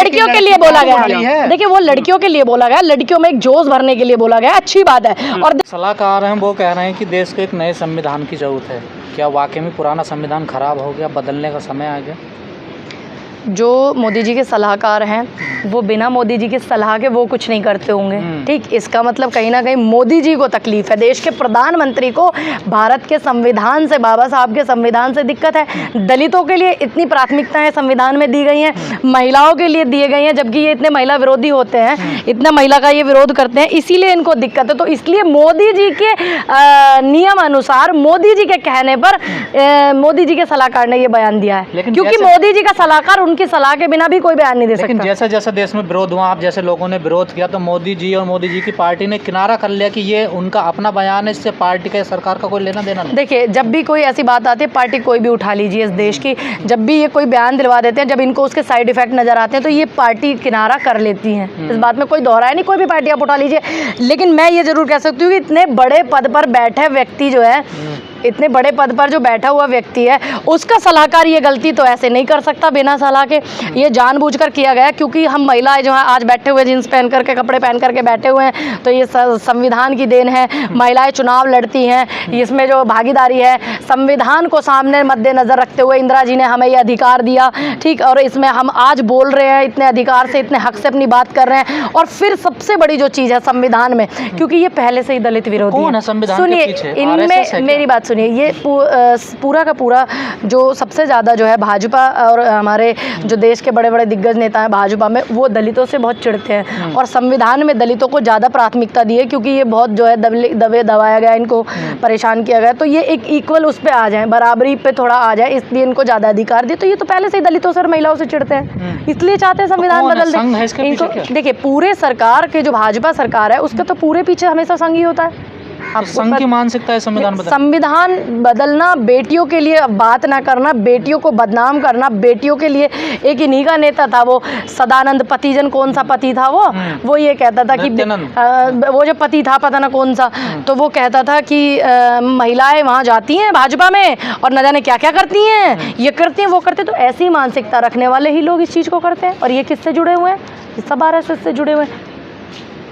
लड़कियों के लिए बोला गया, देखिए वो लड़कियों के लिए बोला गया, लड़कियों में एक जोश भरने के लिए बोला गया, अच्छी बात है। और सलाहकार हैं वो कह रहे हैं कि देश को एक नए संविधान की जरूरत है। क्या वाकई में पुराना संविधान खराब हो गया, बदलने का समय आ गया? जो मोदी जी के सलाहकार हैं वो बिना मोदी जी की सलाह के वो कुछ नहीं करते होंगे, ठीक। इसका मतलब कहीं ना कहीं मोदी जी को तकलीफ है, देश के प्रधानमंत्री को भारत के संविधान से, बाबा साहब के संविधान से दिक्कत है। दलितों के लिए इतनी प्राथमिकताएं संविधान में दी गई हैं, महिलाओं के लिए दिए गई हैं, जबकि ये इतने महिला विरोधी होते हैं, इतना महिला का ये विरोध करते हैं, इसीलिए इनको दिक्कत है। तो इसलिए मोदी जी के नियम अनुसार, मोदी जी के कहने पर मोदी जी के सलाहकार ने ये बयान दिया है, क्योंकि मोदी जी का सलाहकार उनकी सलाह के बिना भी कोई बयान नहीं दे सकता। लेकिन जैसा जैसा देश में विरोध हुआ, आप जैसे लोगों ने विरोध किया, तो मोदी जी और मोदी जी की पार्टी ने किनारा कर लिया कि ये उनका अपना बयान है, इससे पार्टी का, सरकार का कोई लेना देना नहीं। देखिए, जब भी कोई ऐसी बात आती है, पार्टी कोई भी उठा लीजिए इस देश की, जब भी ये कोई बयान दिलवा देते हैं, जब इनको उसके साइड इफेक्ट नजर आते हैं, तो ये पार्टी किनारा कर लेती है। इस बात में कोई दोहराया नहीं, कोई भी पार्टी आप उठा लीजिए। लेकिन मैं ये जरूर कह सकती हूँ कि इतने बड़े पद पर बैठे व्यक्ति जो है, इतने बड़े पद पर जो बैठा हुआ व्यक्ति है, उसका सलाहकार ये गलती तो ऐसे नहीं कर सकता बिना सलाह के। ये जानबूझकर किया गया, क्योंकि हम महिलाएं जो है आज बैठे हुए, जींस पहन करके, कपड़े पहन करके बैठे हुए हैं, तो ये संविधान की देन है। महिलाएं चुनाव लड़ती हैं, इसमें जो भागीदारी है, संविधान को सामने मद्देनजर रखते हुए इंदिरा जी ने हमें ये अधिकार दिया, ठीक। और इसमें हम आज बोल रहे हैं, इतने अधिकार से, इतने हक से अपनी बात कर रहे हैं। और फिर सबसे बड़ी जो चीज़ है संविधान में, क्योंकि ये पहले से ही दलित विरोधी है। सुनिए, इनमें मेरी बात सुनिए, ये पूरा का पूरा जो सबसे ज़्यादा जो है भाजपा और हमारे जो देश के बड़े बड़े दिग्गज नेता हैं भाजपा में, वो दलितों से बहुत चिढ़ते हैं और संविधान में दलितों को ज़्यादा प्राथमिकता दी है, क्योंकि ये बहुत जो है दबाया गया, इनको परेशान किया गया। तो ये एक इक्वल उस पर आ जाए, बराबरी पे थोड़ा आ जाए, इसलिए इनको ज़्यादा अधिकार दिए। तो ये तो पहले से ही दलितों से और महिलाओं से चिढ़ते हैं, इसलिए चाहते हैं संविधान बदल दें इनको। देखिए, पूरे सरकार के जो भाजपा सरकार है, उसके तो पूरे पीछे हमेशा संघ ही होता है। संघ की मानसिकता है संविधान बदलना, बेटियों के लिए बात ना करना, बेटियों को बदनाम करना, बेटियों के लिए। एक इन्हीं का नेता था वो सदानंद पतिजन, कौन सा पति था वो ये कहता था कि वो जो पति था पता ना कौन सा, तो वो कहता था कि महिलाएं वहाँ जाती हैं भाजपा में और न जाने क्या क्या करती हैं, ये करती हैं, वो करते। तो ऐसी मानसिकता रखने वाले ही लोग इस चीज़ को करते हैं। और ये किससे जुड़े हुए हैं? सब RSS से जुड़े हुए हैं।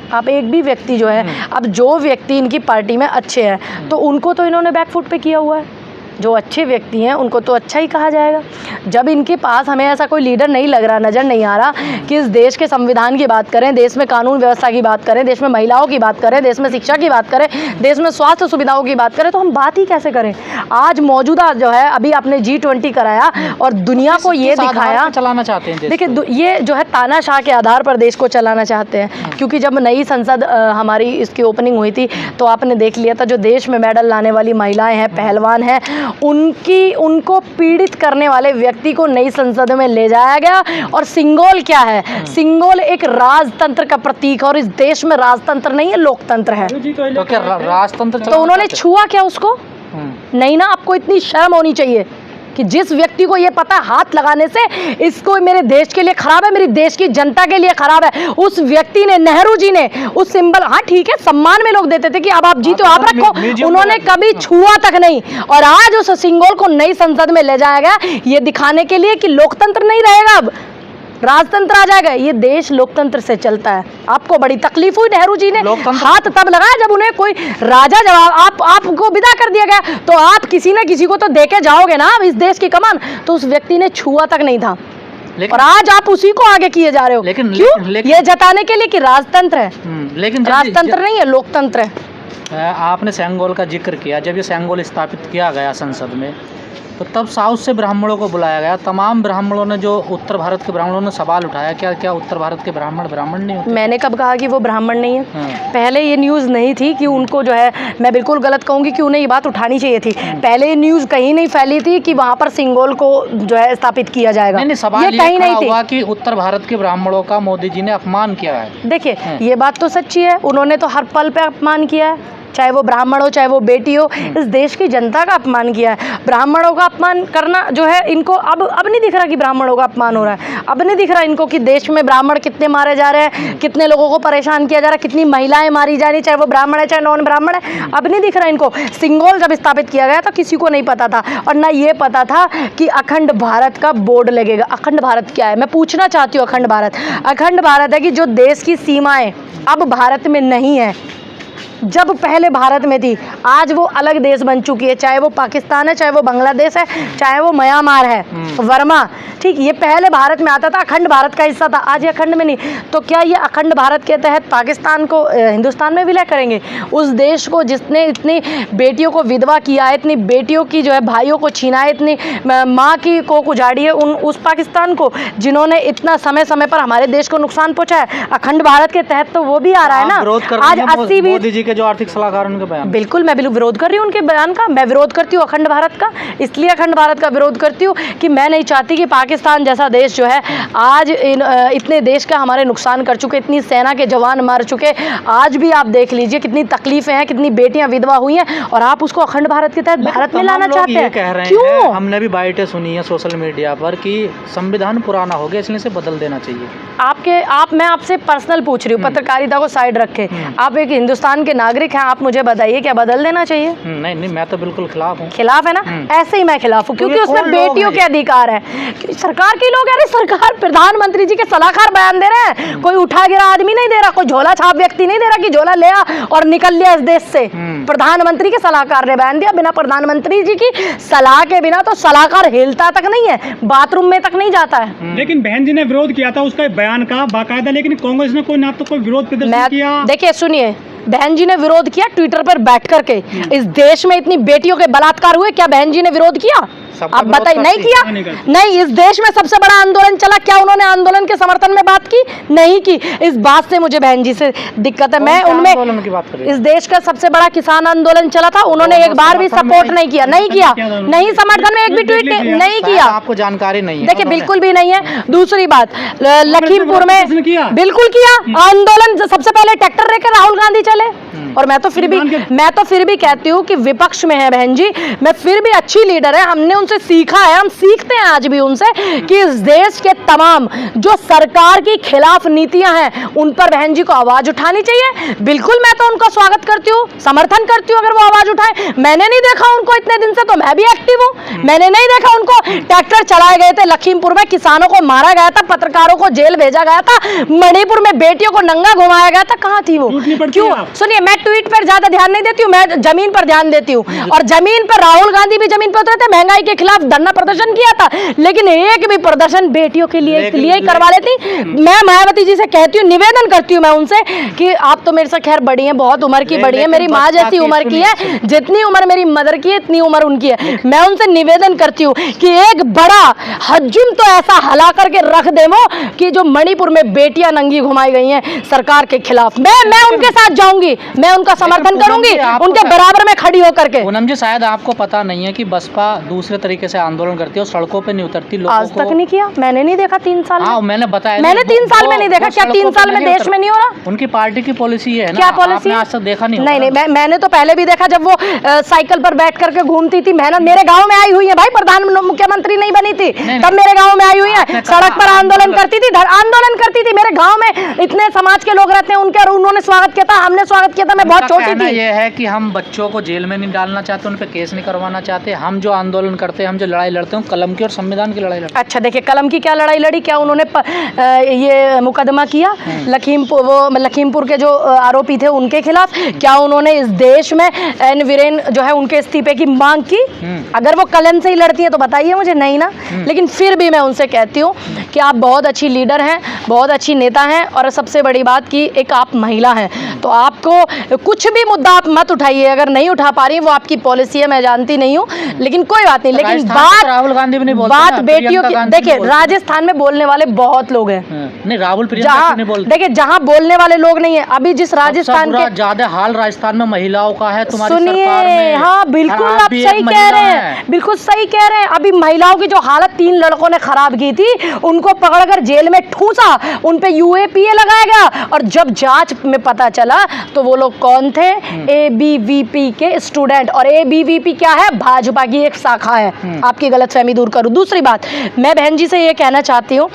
आप एक भी व्यक्ति जो है, अब जो व्यक्ति इनकी पार्टी में अच्छे हैं, तो उनको तो इन्होंने बैकफुट पे किया हुआ है। जो अच्छे व्यक्ति हैं उनको तो अच्छा ही कहा जाएगा। जब इनके पास हमें ऐसा कोई लीडर नहीं लग रहा, नज़र नहीं आ रहा कि इस देश के संविधान की बात करें, देश में कानून व्यवस्था की बात करें, देश में महिलाओं की बात करें, देश में शिक्षा की बात करें, देश में स्वास्थ्य सुविधाओं की बात करें, तो हम बात ही कैसे करें? आज मौजूदा जो है, अभी आपने G20 कराया और दुनिया को ये दिखाया, चलाना चाहते हैं। देखिए, ये जो है तानाशाह के आधार पर देश को चलाना चाहते हैं। क्योंकि जब नई संसद हमारी इसकी ओपनिंग हुई थी, तो आपने देख लिया था, जो देश में मेडल लाने वाली महिलाएं हैं, पहलवान हैं, उनको पीड़ित करने वाले व्यक्ति को नई संसद में ले जाया गया। और सिंगोल क्या है? सिंगोल एक राजतंत्र का प्रतीक है, और इस देश में राजतंत्र नहीं है, लोकतंत्र है। तो क्या राजतंत्र? तो उन्होंने छुआ क्या उसको? नहीं ना। आपको इतनी शर्म होनी चाहिए कि जिस व्यक्ति को ये पता हाथ लगाने से इसको मेरे देश के लिए खराब है, मेरी देश की जनता के लिए खराब है, उस व्यक्ति ने, नेहरू जी ने उस सिंबल, हाँ ठीक है, सम्मान में लोग देते थे कि अब आप जीतो, आप रखो, उन्होंने कभी छुआ तक नहीं। और आज उस सिंबल को नई संसद में ले जाया गया, ये दिखाने के लिए कि लोकतंत्र नहीं रहेगा, अब राजतंत्र आ जाएगा। ये देश लोकतंत्र से चलता है। आपको बड़ी तकलीफ हुई, नेहरू जी ने हाथ तब लगाया जब उन्हें कोई राजा जवाब आपको विदा कर दिया गया, तो आप किसी न किसी को तो देके जाओगे ना इस देश की कमान। तो उस व्यक्ति ने छुआ तक नहीं था, और आज आप उसी को आगे किए जा रहे हो। क्यों? ये जताने के लिए कि राजतंत्र है। लेकिन राजतंत्र नहीं है, लोकतंत्र है। आपने सेंगोल का जिक्र किया। जब ये सेंगोल स्थापित किया गया संसद में, तो तब साउथ से ब्राह्मणों को बुलाया गया। तमाम ब्राह्मणों ने, जो उत्तर भारत के ब्राह्मणों ने सवाल उठाया, क्या उत्तर भारत के ब्राह्मण नहीं होते? मैंने कब कहा कि वो ब्राह्मण नहीं है? पहले ये न्यूज़ नहीं थी कि उनको जो है, मैं बिल्कुल गलत कहूँगी कि उन्हें ये बात उठानी चाहिए थी। पहले ये न्यूज़ कहीं नहीं फैली थी कि वहाँ पर सिंगोल को जो है स्थापित किया जाएगा। नहीं, सवाल ये कहीं नहीं हुआ कि उत्तर भारत के ब्राह्मणों का मोदी जी ने अपमान किया है। देखिए, ये बात तो सच्ची है, उन्होंने तो हर पल पे अपमान किया है। चाहे वो ब्राह्मण हो चाहे वो बेटी हो, इस देश की जनता का अपमान किया है। ब्राह्मणों का अपमान करना जो है इनको अब नहीं दिख रहा कि ब्राह्मणों का अपमान हो रहा है, अब नहीं दिख रहा इनको कि देश में ब्राह्मण कितने मारे जा रहे हैं, कितने लोगों को परेशान किया जा रहा है, कितनी महिलाएं मारी जा रही, चाहे वो ब्राह्मण है चाहे नॉन ब्राह्मण है, अब नहीं दिख रहा इनको। सिंगोल जब स्थापित किया गया तो किसी को नहीं पता था, और ना ये पता था कि अखंड भारत का बोर्ड लगेगा। अखंड भारत क्या है, मैं पूछना चाहती हूँ। अखंड भारत है कि जो देश की सीमाएं अब भारत में नहीं है, जब पहले भारत में थी, आज वो अलग देश बन चुकी है, चाहे वो पाकिस्तान है चाहे वो बांग्लादेश है चाहे वो म्यांमार है, वर्मा, ठीक, ये पहले भारत में आता था, अखंड भारत का हिस्सा था, आज ये अखंड में नहीं। तो क्या ये अखंड भारत के तहत पाकिस्तान को हिंदुस्तान में विलय करेंगे? उस देश को जिसने इतनी बेटियों को विधवा किया है, इतनी बेटियों की जो है भाइयों को छीना है, इतनी माँ की कोख उजाड़ी है, उस पाकिस्तान को जिन्होंने इतना समय समय पर हमारे देश को नुकसान पहुँचा है, अखंड भारत के तहत तो वो भी आ रहा है ना। आज 80 के जो आर्थिक सलाहकार उनके बयान, बिल्कुल मैं बिल्कुल विरोध कर रही हूँ उनके बयान का। मैं विरोध करती हूँ अखंड भारत का, इसलिए अखंड भारत का विरोध करती हूँ कि मैं नहीं चाहती कि पाकिस्तान जैसा देश जो है आज इतने देश का हमारे नुकसान कर चुके, इतनी सेना के जवान मर चुके, आज भी आप देख लीजिए कितनी तकलीफें हैं, कितनी बेटियां विधवा हुई हैं, और आप उसको अखंड भारत के तहत भारत में लाना चाहते हैं। कह रहे क्यों? हैं, हमने भी बाइटें सुनी है सोशल मीडिया पर कि संविधान पुराना हो गया इसलिए इसे बदल देना चाहिए। मैं आपसे पर्सनल पूछ रही हूँ, पत्रकारिता को साइड रखे, आप एक हिंदुस्तान के नागरिक हैं, आप मुझे बताइए क्या बदल देना चाहिए? नहीं, मैं तो बिल्कुल खिलाफ हूँ। खिलाफ है ना? ऐसे ही मैं खिलाफ हूँ, क्योंकि उसमें बेटियों के अधिकार है। सरकार के लोग, अरे सरकार प्रधानमंत्री जी के सलाहकार बयान दे रहे हैं, कोई उठा गिरा आदमी नहीं दे रहा, कोई झोला छाप व्यक्ति नहीं दे रहा कि झोला ले आ और निकल लिया इस देश से। प्रधानमंत्री के सलाहकार ने बयान दिया, बिना प्रधानमंत्री जी की सलाह के बिना तो सलाहकार हिलता तक नहीं है, बाथरूम में तक नहीं जाता है। लेकिन बहन जी ने विरोध किया था उसका बयान का बाकायदा, लेकिन कांग्रेस ने कोई ना तो कोई विरोध प्रदर्शन किया। देखिए सुनिए, बहन जी ने विरोध किया ट्विटर पर बैठ करके। इस देश में इतनी बेटियों के बलात्कार हुए, क्या बहन जी ने विरोध किया? आप बताइए, नहीं किया? नहीं, इस देश में सबसे बड़ा आंदोलन चला, क्या उन्होंने आंदोलन के समर्थन में बात की? नहीं की। इस बात से मुझे बहन जी से दिक्कत है। मैं उनमें, इस देश का सबसे बड़ा किसान आंदोलन चला था, उन्होंने एक बार भी सपोर्ट नहीं किया, नहीं समर्थन में एक भी ट्वीट नहीं किया। आपको जानकारी नहीं है? देखिए बिल्कुल भी नहीं है। दूसरी बात, लखीमपुर में बिल्कुल किया आंदोलन, सबसे पहले ट्रैक्टर लेकर राहुल गांधी चले। और मैं तो फिर भी कहती हूँ कि विपक्ष में है बहन जी, मैं फिर भी अच्छी लीडर है, हमने उनसे सीखा है, हम सीखते हैं आज भी उनसे कि इस देश के तमाम जो सरकार की खिलाफ नीतियां हैं उन पर बहन जी को आवाज उठानी चाहिए। बिल्कुल मैं तो उनका स्वागत करती हूँ, समर्थन करती हूँ अगर वो आवाज उठाए। मैंने नहीं देखा उनको इतने दिन से, तो मैं भी एक्टिव हूँ। मैंने नहीं देखा उनको, ट्रैक्टर चलाए गए थे लखीमपुर में, किसानों को मारा गया था, पत्रकारों को जेल भेजा गया था, मणिपुर में बेटियों को नंगा घुमाया गया था, कहाँ थी वो? क्यों? सुनिए, मैं ट्वीट पर ज्यादा ध्यान नहीं देती हूँ, मैं जमीन पर ध्यान देती हूँ, और जमीन पर राहुल गांधी भी जमीन पर उतरे थे, महंगाई के खिलाफ धरना प्रदर्शन किया था, लेकिन एक भी प्रदर्शन बेटियों के लिए ही करवा लेती। मैं मायावती जी से कहती हूँ, निवेदन करती हूँ मैं उनसे कि आप तो मेरे से खैर बड़ी हैं, बहुत उम्र की बड़ी है, मेरी माँ जैसी उम्र की है, जितनी उम्र मेरी मदर की है इतनी उम्र उनकी है। मैं उनसे निवेदन करती हूँ कि एक बड़ा हजम तो ऐसा हला करके रख दे वो कि जो मणिपुर में बेटियां नंगी घुमाई गई हैं सरकार के खिलाफ, मैं उनके साथ जाऊंगी, मैं उनका समर्थन करूंगी, उनके बराबर में खड़ी होकर के। पूनम जी, शायद आपको पता नहीं है कि बसपा दूसरे तरीके से आंदोलन करती है और सड़कों पे नहीं उतरती, लोगों आज तक नहीं किया, मैंने नहीं देखा 3 साल में। मैंने बताया, मैंने 3 साल में नहीं देखा। क्या 3 साल में देश में नहीं हो रहा? उनकी पार्टी की पॉलिसी है ना। क्या पॉलिसी? आज तक देखा नहीं? नहीं, मैंने तो पहले भी देखा जब वो साइकिल पर बैठ करके घूमती थी। मेहनत मेरे गाँव में आई हुई है भाई, प्रधान मुख्यमंत्री नहीं बनी थी तब मेरे गाँव में आई हुई है, सड़क पर आंदोलन करती थी, मेरे गाँव में इतने समाज के लोग रहते हैं उनके, और उन्होंने स्वागत किया था, हमने स्वागत किया था, मैं बहुत छोटी थी। ये है कि हम बच्चों को जेल में नहीं डालना चाहते, उन पे केस नहीं करवाना चाहते। हम जो आंदोलन करते हैं, हम जो लड़ाई लड़ते हैं, कलम की और संविधान की लड़ाई लड़ते हैं। अच्छा देखिए, कलम की क्या लड़ाई लड़ी? क्या उन्होंने ये मुकदमा किया लखीमपुर के जो आरोपी थे उनके खिलाफ? क्या उन्होंने इस देश में एन वीरेन जो है उनके इस्तीफे की मांग की? अगर वो कलम से ही लड़ती है तो बताइए मुझे, नहीं ना। लेकिन फिर भी मैं उनसे कहती हूँ कि आप बहुत अच्छी लीडर हैं, बहुत अच्छी नेता हैं, और सबसे बड़ी बात कि एक आप महिला हैं, तो आपको कुछ भी मुद्दा आप मत उठाइए, अगर नहीं उठा पा रही वो आपकी पॉलिसी है, मैं जानती नहीं हूँ, लेकिन कोई बात नहीं। लेकिन राजस्थान में तो राहुल गांधी भी नहीं बोलते बात ना, बेटियों प्रियंका की, गांधी भी देखिए बोलती। राजस्थान में बोलने वाले बहुत लोग हैं, नहीं राहुल प्रियंका जहाँ क्यों नहीं बोलते? देखिए जहाँ बोलने वाले लोग नहीं है, अभी जिस राजस्थान के ज्यादा हाल राजस्थान में महिलाओं का है तुम्हारी सुनिए, सरकार में। हाँ बिल्कुल आप भी सही एक कह महिला रहे हैं। हैं, बिल्कुल सही कह रहे हैं। अभी महिलाओं की जो हालत 3 लड़कों ने खराब की थी, उनको पकड़कर जेल में ठूसा, उन पे यूएपीए लगाया गया, और जब जांच में पता चला तो वो लोग कौन थे? एबीवीपी के स्टूडेंट। और एबीवीपी क्या है? भाजपा की एक शाखा है। आपकी गलतफहमी दूर करूं। दूसरी बात, मैं बहन जी से ये कहना चाहती हूँ,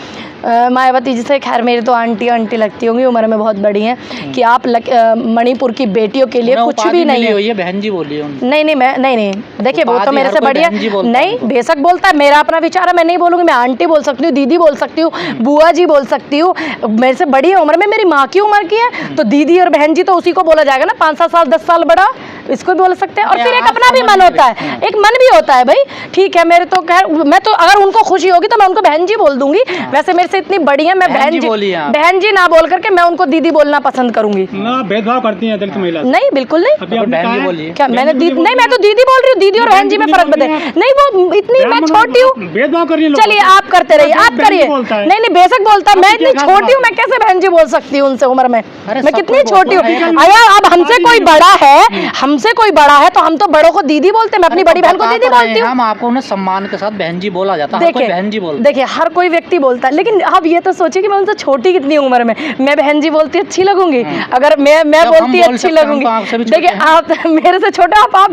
मायावती जी से, खैर मेरी तो आंटी लगती होंगी, उम्र में बहुत बड़ी हैं, कि आप मणिपुर की बेटियों के लिए कुछ भी नहीं है। ये बहन जी बोली है उन्होंने। नहीं, देखिए वो तो मेरे से बढ़िया नहीं, बेशक बोलता है, मेरा अपना विचार है, मैं नहीं बोलूँगी, मैं आंटी बोल सकती हूँ, दीदी बोल सकती हूँ, बुआ जी बोल सकती हूँ, मेरे से बड़ी उम्र में, मेरी माँ की उम्र की है, तो दीदी और बहन जी तो उसी को बोला जाएगा ना, 5-7 साल 10 साल बड़ा, इसको भी बोल सकते हैं। और फिर एक अपना भी मन होता है, एक मन भी होता है भाई, ठीक है, मेरे तो खैर, मैं तो अगर उनको खुशी होगी तो मैं उनको बहन जी बोल दूंगी। वैसे मेरे से इतनी बड़ी है, मैं बहन जी ना बोल करके मैं उनको दीदी बोलना पसंद करूंगी। भेदभाव करती है दलित महिला? नहीं, बिल्कुल नहीं। क्या मैंने दीदी नहीं, मैं तो दीदी बोल रही हूँ, दीदी और बहन जी में फर्क बताए नहीं, वो इतनी मैं छोटी हूँ, भेदभाव कर रही है। चलिए आप करते रहिए, आप करिए। नहीं, बेशक बोलता है, मैं इतनी छोटी हूँ, मैं कैसे बहन जी बोल सकती हूँ उनसे उम्र में? मैं कितनी छोटी हूँ। अगर अब हमसे कोई बड़ा है, हमसे कोई बड़ा है, तो हम तो बड़ों को दीदी बोलते हैं, मैं अपनी बड़ी बहन को दीदी बोलती हूँ। हम आपको उन्हें सम्मान के साथ बहन जी बोला जाता है, बहन जी बोलते। देखिए हर कोई व्यक्ति बोलता है, लेकिन आप ये तो सोचिए कि मैं उनसे छोटी कितनी उम्र में, मैं बहन जी बोलती अच्छी लगूंगी? अगर मैं बोलती अच्छी लगूंगी? देखिए आप मेरे से छोटे, आप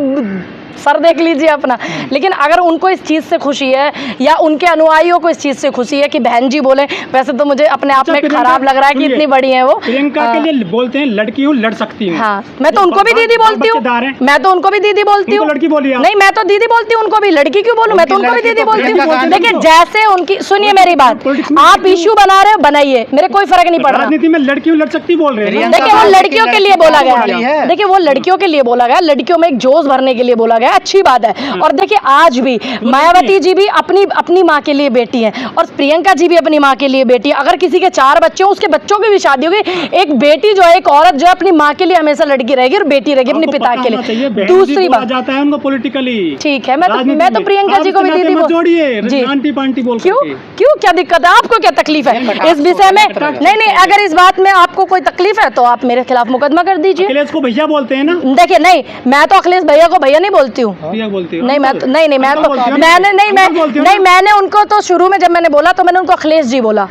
सर देख लीजिए अपना। लेकिन अगर उनको इस चीज़ से खुशी है, या उनके अनुयायियों को इस चीज़ से खुशी है कि बहन जी बोले, वैसे तो मुझे अपने आप में खराब लग रहा है कि इतनी बड़ी है वो। प्रियंका के लिए बोलते हैं लड़की हूँ, लड़ सकती हूँ। हाँ, मैं तो उनको भी दीदी बोलती हूँ, मैं तो उनको भी दीदी बोलती हूँ। लड़की बोली नहीं, मैं तो दीदी बोलती हूँ, उनको भी लड़की क्यों बोलूँ? मैं तो उनको भी दीदी बोलती हूँ। देखिए जैसे उनकी, सुनिए मेरी बात, आप इशू बना रहे हो, बनाइए, मेरे कोई फर्क नहीं पड़ रहा। राजनीति में लड़की लड़ सकती बोल रहे हैं। देखिए वो लड़कियों के लिए बोला गया, देखिए वो लड़कियों के लिए बोला गया, लड़कियों में एक जोश भरने के लिए बोला गया, अच्छी बात है। और देखिए आज भी मायावती जी भी अपनी माँ के लिए बेटी हैं, और प्रियंका जी भी अपनी माँ के लिए बेटी है। अगर किसी के 4 बच्चे हो, उसके बच्चों की भी शादी होगी, एक बेटी जो है, एक औरत जो है, अपनी माँ के लिए हमेशा लड़की रहेगी और बेटी रहेगी अपने पिता के लिए। दूसरी बात जाता है उनको पॉलिटिकली, ठीक है, मैं तो प्रियंका जी को भी दीदी जोड़िए, आंटी पांटी बोल। क्यों क्या दिक्कत है आपको? क्या तकलीफ है इस विषय में? नहीं, अगर इस बात में आपको कोई तकलीफ है तो आप मेरे खिलाफ मुकदमा कर दीजिए। अखिलेश को भैया बोलते हैं ना? देखिए नहीं, मैं तो अखिलेश भैया को भैया नहीं बोलती हूँ, नहीं मैं तो मैंने उनको तो शुरू में जब मैंने बोला तो मैंने उनको अखिलेश जी बोला,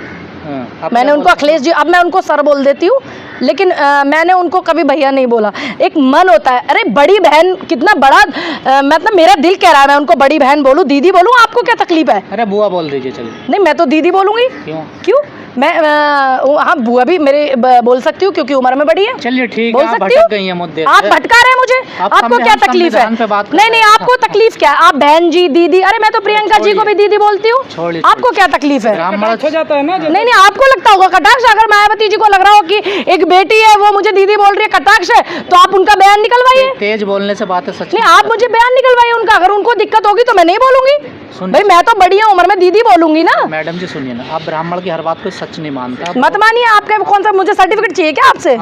मैंने उनको अखिलेश जी, अब मैं उनको सर बोल देती हूँ, लेकिन मैंने उनको कभी भैया नहीं बोला। एक मन होता है, अरे बड़ी बहन कितना बड़ा, मतलब मेरा दिल कह रहा है मैं उनको बड़ी बहन बोलूँ, दीदी बोलूँ, आपको क्या तकलीफ है? अरे बुआ बोल दीजिए चलिए। नहीं, मैं तो दीदी बोलूँगी। क्यों? मैं हाँ, बुआ भी मेरे बोल सकती हूँ क्योंकि उम्र में बड़ी है। चलिए ठीक बोल है, आप सकती हूँ। भटक गई हैं मुद्दे से। आप भटका रहे हैं मुझे, आपको क्या तकलीफ है? नहीं, आपको तकलीफ क्या है? आप बहन जी, दीदी, अरे मैं तो प्रियंका जी को भी दीदी बोलती हूँ, आपको क्या तकलीफ है? हो जाता है ना। नहीं, आपको लगता होगा कटाक्ष, अगर मायावती जी को लग रहा हो कि एक बेटी है वो मुझे दीदी बोल रही है, कटाक्ष है, तो आप उनका बयान निकलवाइए। तेज बोलने से बातें सच नहीं, आप मुझे बयान निकलवाइए उनका, अगर उनको दिक्कत होगी तो मैं नहीं बोलूंगी भाई, मैं तो बड़ी उम्र में दीदी बोलूंगी ना। मैडम जी सुनिए ना, आप ब्राह्मण की हर बात को सच नहीं मानता, मत मानिए। आपका कौन सा मुझे सर्टिफिकेट चाहिए क्या आपसे?